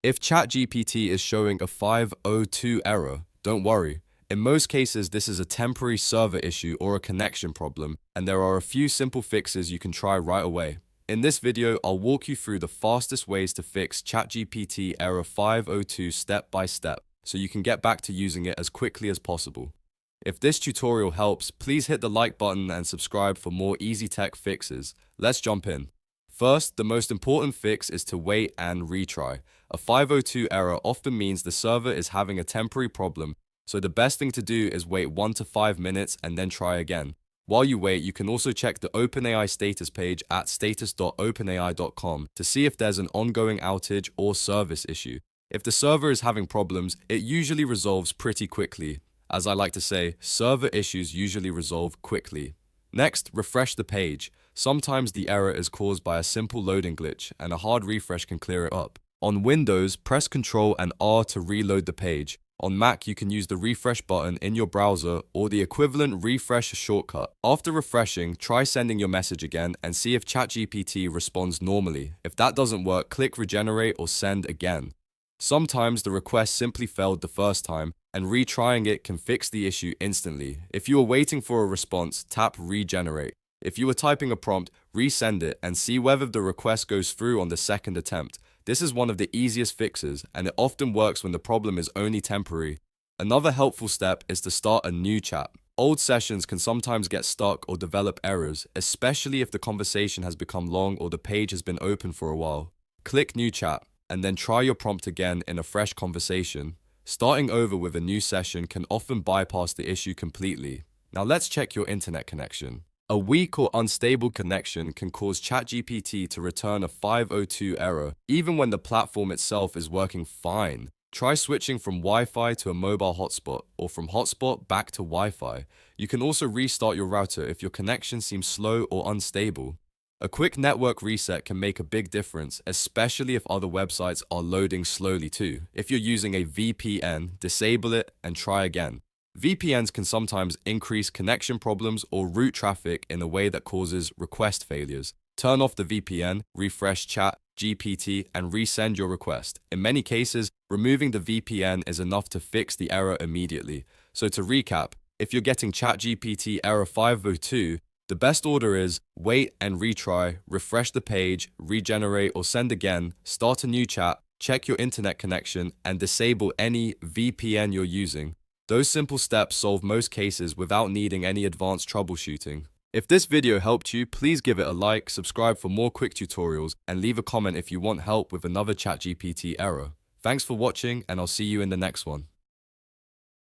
If ChatGPT is showing a 502 error, don't worry. In most cases, this is a temporary server issue or a connection problem, and there are a few simple fixes you can try right away. In this video, I'll walk you through the fastest ways to fix ChatGPT Error 502 step by step, so you can get back to using it as quickly as possible. If this tutorial helps, please hit the like button and subscribe for more easy tech fixes. Let's jump in. First, the most important fix is to wait and retry. A 502 error often means the server is having a temporary problem, so the best thing to do is wait 1 to 5 minutes and then try again. While you wait, you can also check the OpenAI status page at status.openai.com to see if there's an ongoing outage or service issue. If the server is having problems, it usually resolves pretty quickly. As I like to say, server issues usually resolve quickly. Next, refresh the page. Sometimes the error is caused by a simple loading glitch, and a hard refresh can clear it up. On Windows, press Ctrl and R to reload the page. On Mac, you can use the refresh button in your browser or the equivalent refresh shortcut. After refreshing, try sending your message again and see if ChatGPT responds normally. If that doesn't work, click regenerate or send again. Sometimes the request simply failed the first time, and retrying it can fix the issue instantly. If you are waiting for a response, tap regenerate. If you are typing a prompt, resend it and see whether the request goes through on the second attempt. This is one of the easiest fixes, and it often works when the problem is only temporary. Another helpful step is to start a new chat. Old sessions can sometimes get stuck or develop errors, especially if the conversation has become long or the page has been open for a while. Click New Chat, and then try your prompt again in a fresh conversation. Starting over with a new session can often bypass the issue completely. Now let's check your internet connection. A weak or unstable connection can cause ChatGPT to return a 502 error, even when the platform itself is working fine. Try switching from Wi-Fi to a mobile hotspot, or from hotspot back to Wi-Fi. You can also restart your router if your connection seems slow or unstable. A quick network reset can make a big difference, especially if other websites are loading slowly too. If you're using a VPN, disable it and try again. VPNs can sometimes increase connection problems or route traffic in a way that causes request failures. Turn off the VPN, refresh ChatGPT, and resend your request. In many cases, removing the VPN is enough to fix the error immediately. So to recap, if you're getting ChatGPT Error 502, the best order is wait and retry, refresh the page, regenerate or send again, start a new chat, check your internet connection, and disable any VPN you're using. Those simple steps solve most cases without needing any advanced troubleshooting. If this video helped you, please give it a like, subscribe for more quick tutorials, and leave a comment if you want help with another ChatGPT error. Thanks for watching, and I'll see you in the next one.